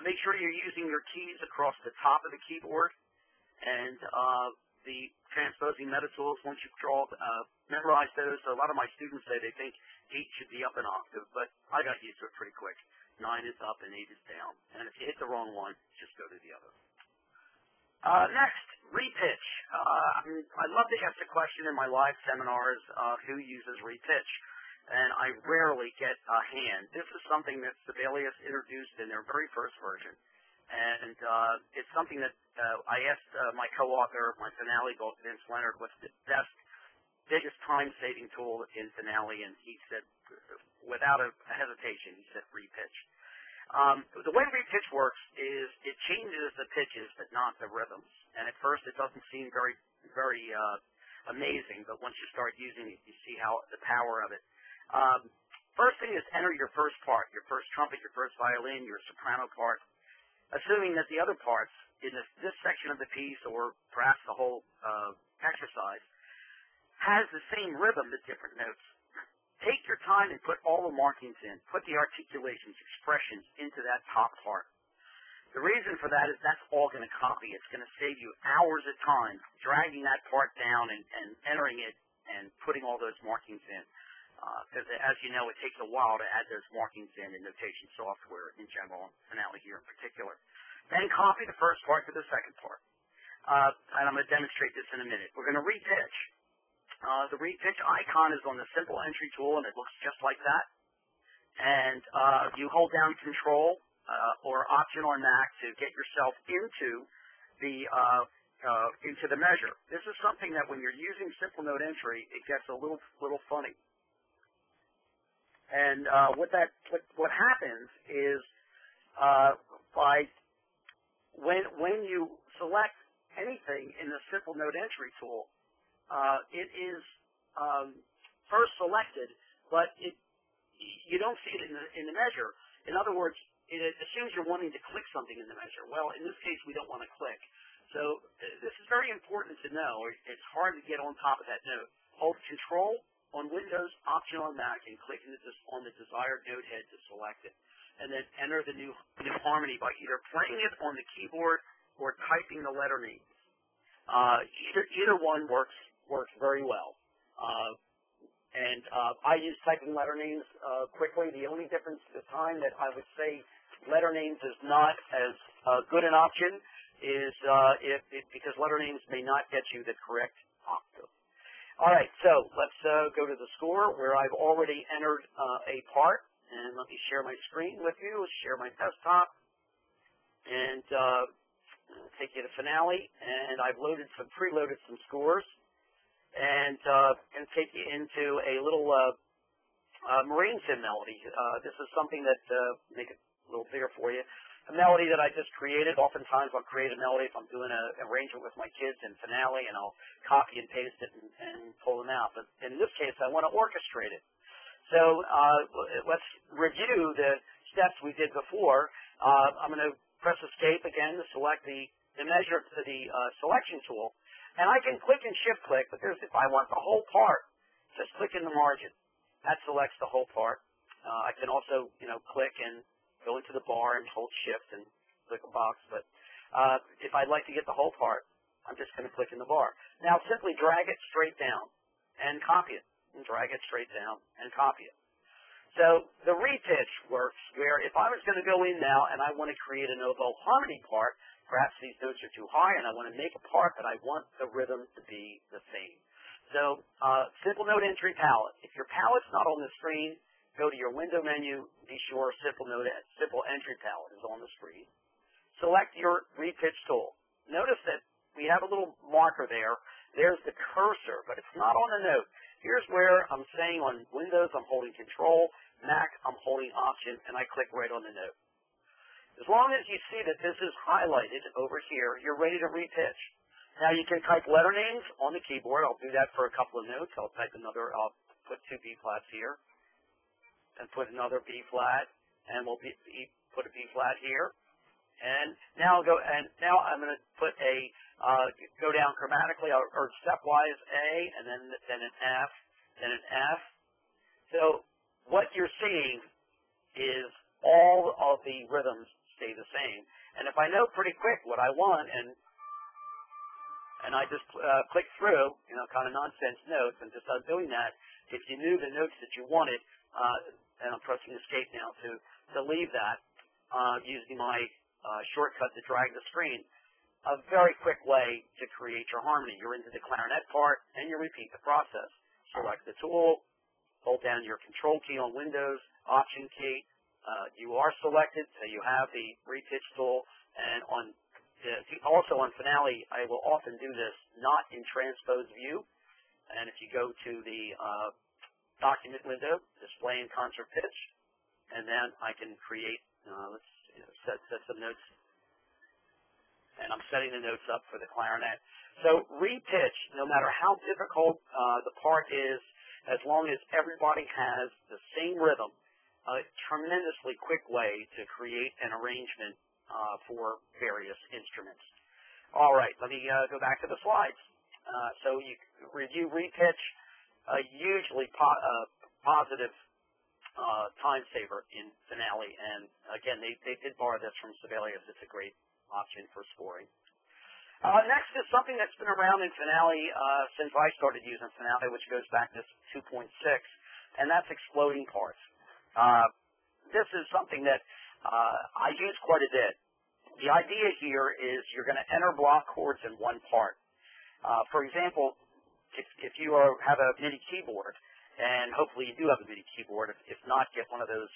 Make sure you're using your keys across the top of the keyboard, and the transposing meta tools. Once you've memorized those, so a lot of my students say they think 8 should be up an octave, but I got used to it pretty quick. 9 is up and 8 is down, and if you hit the wrong one, just go to the other. Next, Repitch. I love to ask the question in my live seminars, who uses Repitch, and I rarely get a hand. This is something that Sibelius introduced in their very first version, and it's something that I asked my co-author of my finale book, Vince Leonard, what's the biggest time-saving tool in finale, and he said, without a hesitation, he said Repitch. The way Repitch works is it changes the pitches but not the rhythms. And at first it doesn't seem very amazing, but once you start using it, you see how the power of it. First thing is enter your first part, your first trumpet, your first violin, your soprano part, assuming that the other parts in this section of the piece, or perhaps the whole exercise, has the same rhythm but different notes. Take your time and put all the markings in. Put the articulations, expressions into that top part. The reason for that is that's all going to copy. It's going to save you hours of time dragging that part down and entering it and putting all those markings in. Because as you know, it takes a while to add those markings in notation software in general, and finale here in particular. Then copy the first part to the second part. And I'm going to demonstrate this in a minute. We're going to repitch. The repitch icon is on the simple entry tool, and it looks just like that. And you hold down Control or Option on Mac to get yourself into the measure. This is something that when you're using simple note entry, it gets a little funny. And what happens is when you select anything in the simple note entry tool, it is first selected, but you don't see it in the measure. In other words, it assumes you're wanting to click something in the measure. Well, in this case, we don't want to click. So this is very important to know. It's hard to get on top of that note. Hold Control on Windows, Option on Mac, and click on the desired note head to select it. And then enter the new harmony by either playing it on the keyboard or typing the letter names. Either one works very well. I use typing letter names quickly. The only difference, the time that I would say letter names is not as good an option is because letter names may not get you the correct octave. All right, so let's go to the score where I've already entered a part. And let me share my screen with you, share my desktop, and take you to finale. And I've preloaded some scores, and take you into a little Marine Sim melody. This is something that, make it a little bigger for you, a melody that I just created. Oftentimes I'll create a melody if I'm doing an arrangement with my kids in finale, and I'll copy and paste it and pull them out. But in this case, I want to orchestrate it. So let's review the steps we did before. I'm going to press Escape again to select the measure to the selection tool. And I can click and shift click, but if I want the whole part, just click in the margin. That selects the whole part. I can also, click and go into the bar and hold shift and click a box. But if I'd like to get the whole part, I'm just going to click in the bar. Now simply drag it straight down and copy it. And drag it straight down and copy it. So the repitch works where if I was going to go in now and I want to create an oboe harmony part, perhaps these notes are too high and I want to make a part, but I want the rhythm to be the same. So simple note entry palette. If your palette's not on the screen, go to your window menu, be sure simple entry palette is on the screen. Select your repitch tool. Notice that we have a little marker there. There's the cursor, but it's not on the note. Here's where I'm saying on Windows I'm holding Control, Mac I'm holding Option, and I click right on the note. As long as you see that this is highlighted over here, you're ready to repitch. Now you can type letter names on the keyboard. I'll do that for a couple of notes. I'll put 2 B flats here, and put another B flat, and we'll put a B flat here. And now now I'm going to put go down chromatically or stepwise A, and then an F, then an F. So what you're seeing is all of the rhythms stay the same. And if I know pretty quick what I want, and I just click through, kind of nonsense notes, and just doing that, if you knew the notes that you wanted, and I'm pressing escape now to leave that, using my shortcut to drag the screen, a very quick way to create your harmony. You're into the clarinet part, and you repeat the process. Select the tool, hold down your control key on Windows, option key. You are selected, so you have the repitch tool, and also on Finale, I will often do this not in transpose view, and if you go to the document window, display in concert pitch, and then I can create, let's set some notes, and I'm setting the notes up for the clarinet. So repitch, no matter how difficult the part is, as long as everybody has the same rhythm, a tremendously quick way to create an arrangement for various instruments. All right, let me go back to the slides. So you review repitch, a hugely positive time saver in Finale, and again, they did borrow this from Sibelius. It's a great option for scoring. Next is something that's been around in Finale since I started using Finale, which goes back to 2.6, and that's exploding parts. This is something that I use quite a bit. The idea here is you're going to enter block chords in one part. For example, if you have a MIDI keyboard, and hopefully you do have a MIDI keyboard, if not, get one of those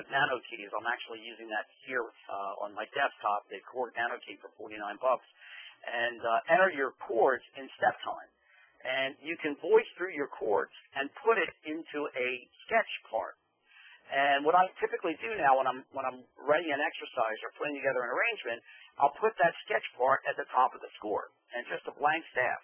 nano keys. I'm actually using that here on my desktop, the Chord Nano Key for $49, and enter your chords in step time. And you can voice through your chords and put it into a sketch part. And what I typically do now when I'm writing an exercise or putting together an arrangement, I'll put that sketch part at the top of the score and just a blank staff.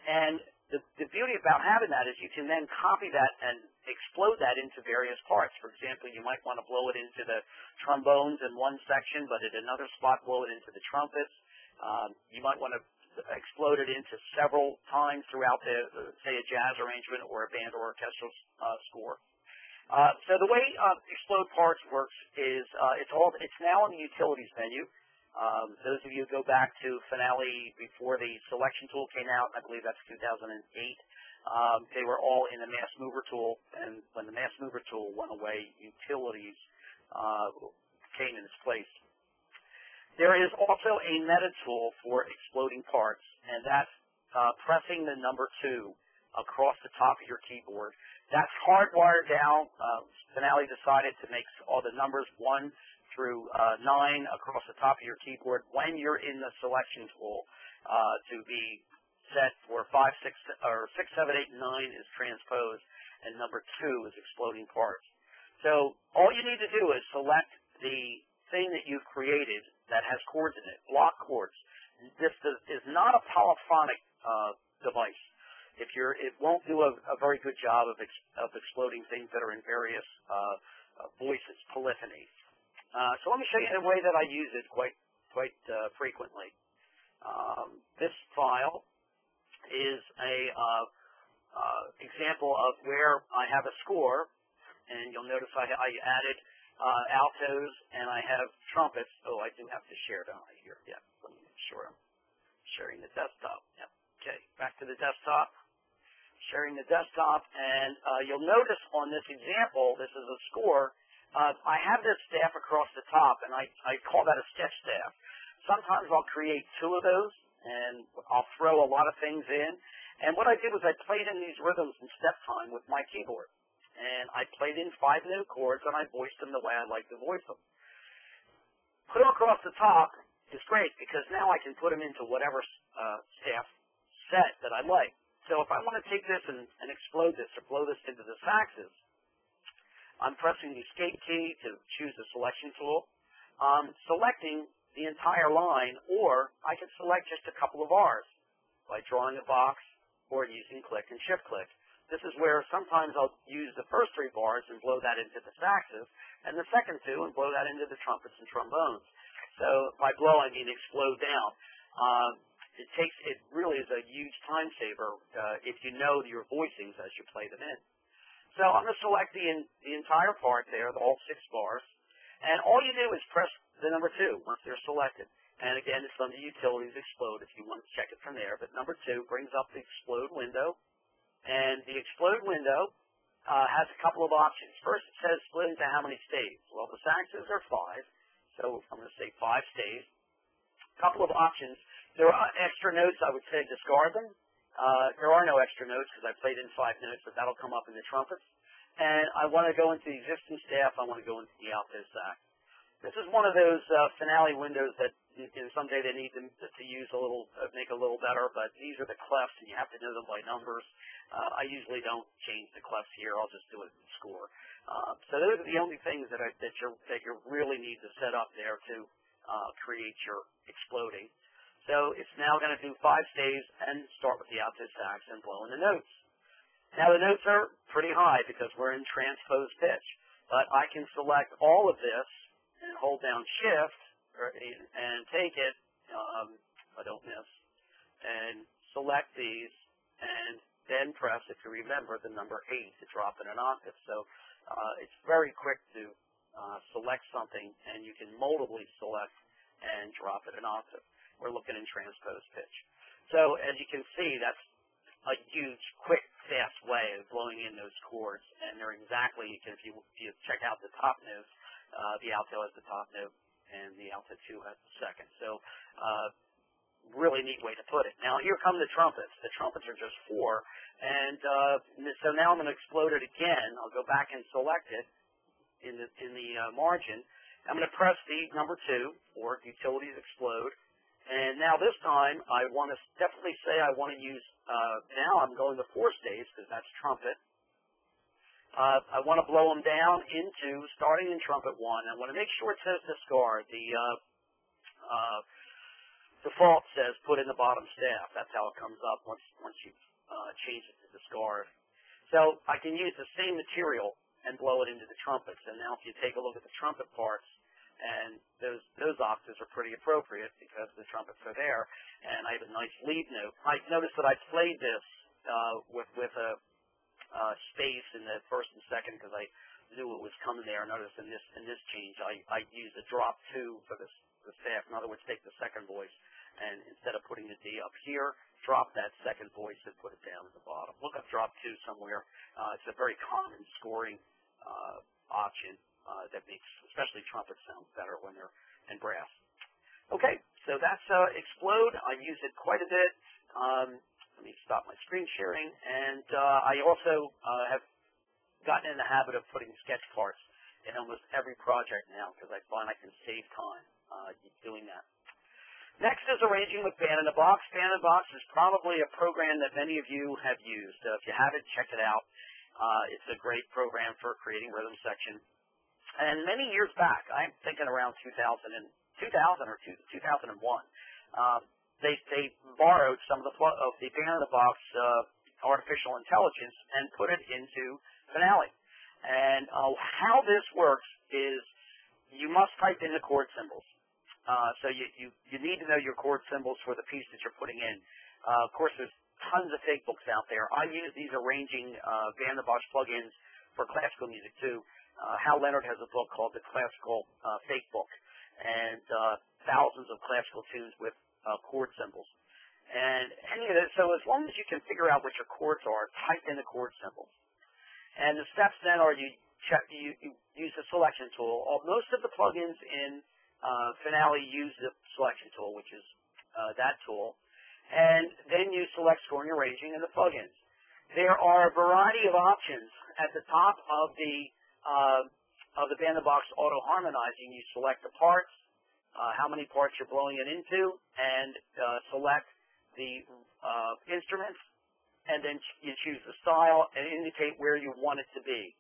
And the beauty about having that is you can then copy that and explode that into various parts. For example, you might want to blow it into the trombones in one section, but at another spot blow it into the trumpets. You might want to explode it into several times throughout say a jazz arrangement or a band or orchestral score. So the way Explode Parts works is it's now in the Utilities menu. Those of you who go back to Finale before the selection tool came out, I believe that's 2008, they were all in the Mass Mover tool, and when the Mass Mover tool went away, Utilities came in its place. There is also a meta tool for exploding parts, and that's pressing the number 2 across the top of your keyboard. That's hardwired down. Finale decided to make all the numbers 1 through 9 across the top of your keyboard when you're in the selection tool to be set for 5, 6, 7, 8, and 9 is transpose, and number 2 is exploding parts. So all you need to do is select the thing that you've created that has chords in it, block chords. This is not a polyphonic device. It won't do a very good job of exploding things that are in various voices, polyphony. So let me show you the way that I use it quite frequently. This file is a example of where I have a score, and you'll notice I added altos and I have trumpets. Oh, I do have to share, don't I? Here, yeah. Let me make sure I'm sharing the desktop. Yep. Okay, back to the desktop. Sharing the desktop, and you'll notice on this example, this is a score. I have this staff across the top, and I call that a sketch staff. Sometimes I'll create 2 of those, and I'll throw a lot of things in. And what I did was I played in these rhythms in step time with my keyboard. And I played in 5 note chords, and I voiced them the way I like to voice them. Put them across the top is great, because now I can put them into whatever staff set that I like. So if I want to take this and explode this or blow this into the saxes, I'm pressing the escape key to choose the selection tool. Selecting the entire line, or I can select just a couple of R's by drawing a box or using click and shift click. This is where sometimes I'll use the first 3 bars and blow that into the saxes, and the second 2 and blow that into the trumpets and trombones. So by blow, I mean explode down. It really is a huge time saver if you know your voicings as you play them in. So I'm going to select the entire part there, all 6 bars, And all you do is press the number 2 once they're selected. And again, it's under Utilities Explode if you want to check it from there. But number 2 brings up the Explode window. And the Explode window has a couple of options. First, it says split into how many stays. Well, the saxes are 5, so I'm going to say 5 stays. A couple of options. There are extra notes. I would say discard them. There are no extra notes because I played in 5 notes, but that'll come up in the trumpets. And I want to go into the existing staff. I want to go into the alto sax. This is one of those finale windows that someday they need to use a little, make a little better, but these are the clefs, and you have to know them by numbers. I usually don't change the clefs here. I'll just do it in score. So those are the only things that you really need to set up there to create your exploding. So it's now going to do 5 stays and start with the alto sax and blow in the notes. Now the notes are pretty high because we're in transposed pitch, but I can select all of this and hold down Shift and take it, I don't miss, and select these and then press, if you remember, the number 8 to drop in an octave. So it's very quick to select something, and you can modally select and drop it an octave. We're looking in transposed pitch. So as you can see, that's a huge, quick, fast way of blowing in those chords, and they're exactly, if you check out the top notes, the alto has the top note, and the alto 2 has the second. So really neat way to put it. Now here come the trumpets. The trumpets are just 4, and so now I'm going to explode it again. I'll go back and select it in the margin. I'm going to press the number 2 or Utilities Explode. And now this time, I want to definitely say I want to use, now I'm going to 4 stays because that's trumpet. I want to blow them down into, starting in trumpet 1. I want to make sure it says discard. The default says put in the bottom staff. That's how it comes up once you change it to discard. So I can use the same material and blow it into the trumpets. And now if you take a look at the trumpet parts, and those octaves are pretty appropriate because the trumpets are there, and I have a nice lead note. I noticed that I played this with a space in the first and second because I knew it was coming there. Notice in this change, I used a drop 2 for the staff. In other words, take the second voice, and instead of putting the D up here, drop that second voice and put it down at the bottom. Look up drop 2 somewhere. It's a very common scoring option. That makes especially trumpets sound better when they're in brass. Okay, so that's Explode. I use it quite a bit. Let me stop my screen sharing. And I also have gotten in the habit of putting sketch parts in almost every project now because I find I can save time doing that. Next is arranging with Band in a Box. Band in a Box is probably a program that many of you have used. If you haven't, check it out. It's a great program for creating rhythm section. And many years back, I'm thinking around 2000 or 2001, they borrowed some of the Band in the Box artificial intelligence and put it into Finale. And how this works is you must type in the chord symbols. So you need to know your chord symbols for the piece that you're putting in. Of course, there's tons of fake books out there. I use these arranging Band in the Box plugins for classical music too. Hal Leonard has a book called The Classical Fake Book, and thousands of classical tunes with chord symbols. And so as long as you can figure out what your chords are, type in the chord symbols. And the steps then are you use the selection tool. Most of the plugins in Finale use the selection tool, which is that tool. And then you select scoring, arranging, and the plugins. There are a variety of options at the top of the Band in the Box auto harmonizing. You select the parts, how many parts you're blowing it into, and select the instruments, and then you choose the style and indicate where you want it to be